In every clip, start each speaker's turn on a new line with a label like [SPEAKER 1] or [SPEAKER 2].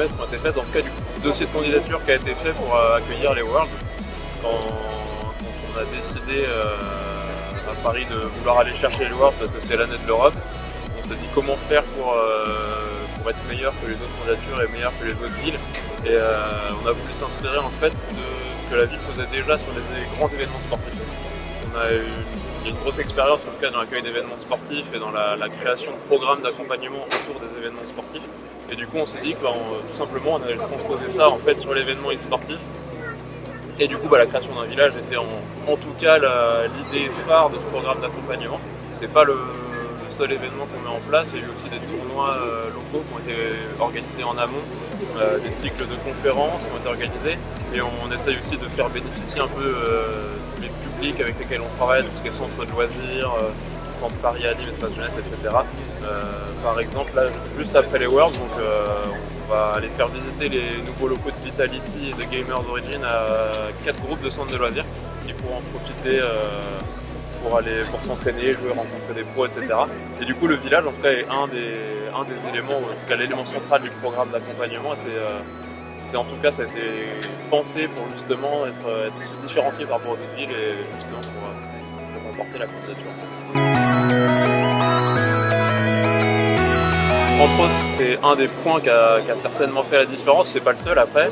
[SPEAKER 1] promesses qui ont été faites, en tout cas du dossier de candidature qui a été fait pour accueillir les Worlds. Quand on a décidé à Paris de vouloir aller chercher les Worlds parce que c'était l'année de l'Europe, on s'est dit comment faire pour être meilleur que les autres candidatures et meilleur que les autres villes. Et on a voulu s'inspirer en fait de ce que la ville faisait déjà sur les grands événements sportifs. Il y a une grosse expérience en tout cas dans l'accueil d'événements sportifs et dans la création de programmes d'accompagnement autour des événements sportifs. Et du coup on s'est dit que tout simplement on allait transposer ça en fait sur l'événement sportif. Et du coup la création d'un village était en tout cas l'idée phare de ce programme d'accompagnement. C'est pas le seul événement qu'on met en place, il y a eu aussi des tournois locaux qui ont été organisés en amont, des cycles de conférences qui ont été organisés, et on essaye aussi de faire bénéficier un peu tous les publics avec lesquels on travaille, tout ce qui est centre de loisirs, centre Paris Alim, espace jeunesse, etc. Par exemple, là, juste après les Worlds, donc, on va aller faire visiter les nouveaux locaux de Vitality et de Gamers Origin à 4 groupes de centres de loisirs qui pourront en profiter pour s'entraîner, jouer, rencontrer des pros, etc. Et du coup, le village, en tout cas, est un des éléments, ou en tout cas l'élément central du programme d'accompagnement. En tout cas, ça a été pensé pour justement être différencié par rapport aux autres villes et justement pour remporter la candidature. Entre autres, c'est un des points qui a certainement fait la différence, c'est pas le seul après.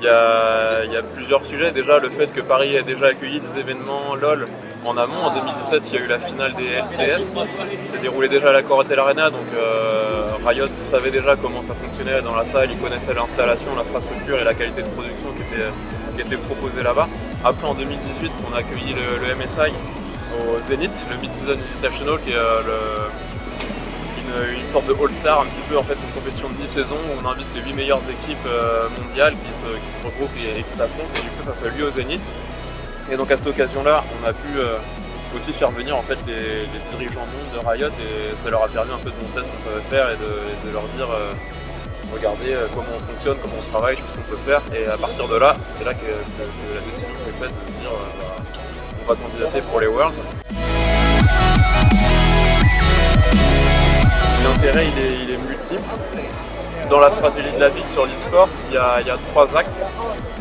[SPEAKER 1] Il y a plusieurs sujets. Déjà, le fait que Paris ait déjà accueilli des événements LOL en amont. En 2017, il y a eu la finale des LCS qui s'est déroulée déjà à la Corotel Arena. Donc Riot savait déjà comment ça fonctionnait dans la salle, ils connaissaient l'installation, l'infrastructure et la qualité de production qui était proposée là-bas. Après, en 2018, on a accueilli le MSI au Zénith, le Mid-Season Invitational, qui est une sorte de All-Star, un petit peu. En fait, c'est une compétition de mi-saison où on invite les 8 meilleures équipes mondiales qui se regroupent et qui s'affrontent. Et du coup, ça a eu lieu au Zénith. Et donc à cette occasion-là, on a pu aussi faire venir en fait les dirigeants monde de Riot, et ça leur a permis un peu de montrer ce qu'on savait faire et de leur dire regardez comment on fonctionne, comment on travaille, tout ce qu'on peut faire. Et à partir de là, c'est là que la décision s'est faite de dire on va candidater pour les Worlds. L'intérêt il est multiple. Dans la stratégie de la ville sur l'e-sport, il y a 3 axes.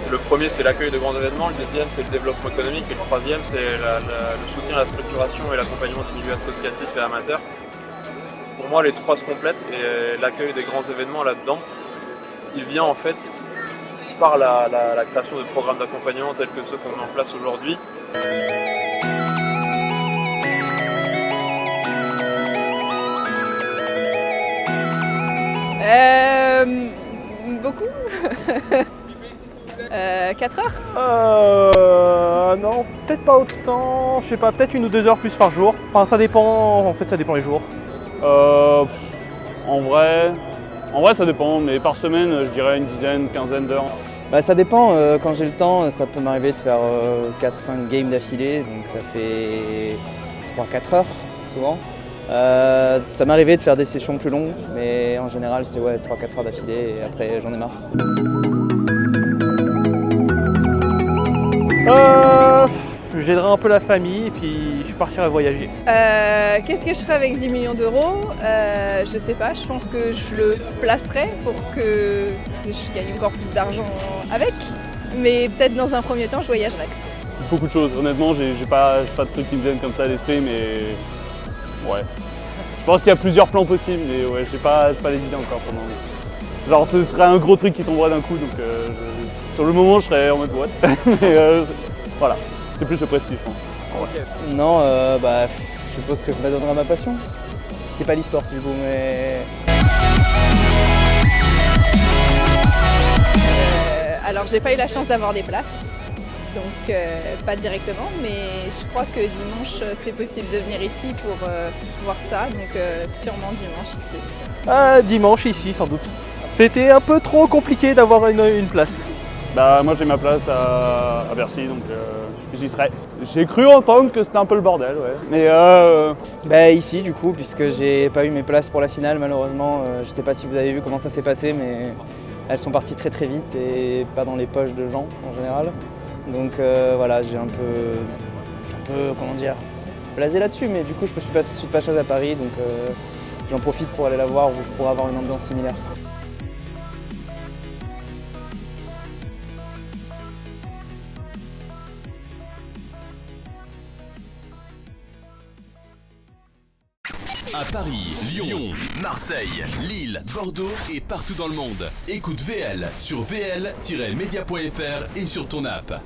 [SPEAKER 1] Le premier, c'est l'accueil de grands événements, le deuxième, c'est le développement économique, et le troisième, c'est le soutien à la structuration et l'accompagnement des milieux associatifs et amateurs. Pour moi, les 3 se complètent, et l'accueil des grands événements là-dedans, il vient en fait par la création de programmes d'accompagnement tels que ceux qu'on met en place aujourd'hui.
[SPEAKER 2] Beaucoup 4 heures
[SPEAKER 3] Non, peut-être pas autant, je sais pas, peut-être 1 ou 2 heures plus par jour. Enfin, ça dépend, en fait, ça dépend les jours.
[SPEAKER 4] En vrai, ça dépend, mais par semaine, je dirais une dizaine, quinzaine d'heures.
[SPEAKER 5] Bah, ça dépend, quand j'ai le temps, ça peut m'arriver de faire 4-5 games d'affilée, donc ça fait 3-4 heures souvent. Ça m'est arrivé de faire des sessions plus longues, mais en général c'est 3-4 heures d'affilée et après j'en ai marre.
[SPEAKER 3] J'aiderai un peu la famille et puis je partirai voyager.
[SPEAKER 2] Qu'est-ce que je ferais avec 10 millions d'euros? Je sais pas, je pense que je le placerai pour que je gagne encore plus d'argent avec. Mais peut-être dans un premier temps, je voyagerai.
[SPEAKER 4] Beaucoup de choses, honnêtement, j'ai pas de trucs qui me viennent comme ça à l'esprit, mais ouais. Je pense qu'il y a plusieurs plans possibles, mais ouais, j'ai pas les idées encore pour le moment. Genre, ce serait un gros truc qui tomberait d'un coup, donc sur le moment, je serais en mode what. Mais voilà, c'est plus le prestige, je pense.
[SPEAKER 5] Ouais. Non, je suppose que je me donnerai à ma passion. C'est pas l'e-sport du coup, mais...
[SPEAKER 2] Alors, j'ai pas eu la chance d'avoir des places. Donc pas directement, mais je crois que dimanche c'est possible de venir ici pour voir ça, donc sûrement dimanche ici.
[SPEAKER 3] Dimanche ici sans doute. C'était un peu trop compliqué d'avoir une place.
[SPEAKER 4] Bah moi j'ai ma place à Bercy, donc j'y serai. J'ai cru entendre que c'était un peu le bordel, ouais. Mais
[SPEAKER 5] ici du coup, puisque j'ai pas eu mes places pour la finale malheureusement, je sais pas si vous avez vu comment ça s'est passé, mais elles sont parties très très vite et pas dans les poches de gens en général. Donc voilà, j'ai un peu, comment dire, blasé là-dessus, mais du coup je suis de passage à Paris, donc j'en profite pour aller la voir où je pourrais avoir une ambiance similaire.
[SPEAKER 6] À Paris, Lyon, Marseille, Lille, Bordeaux et partout dans le monde. Écoute VL sur vl-media.fr et sur ton app.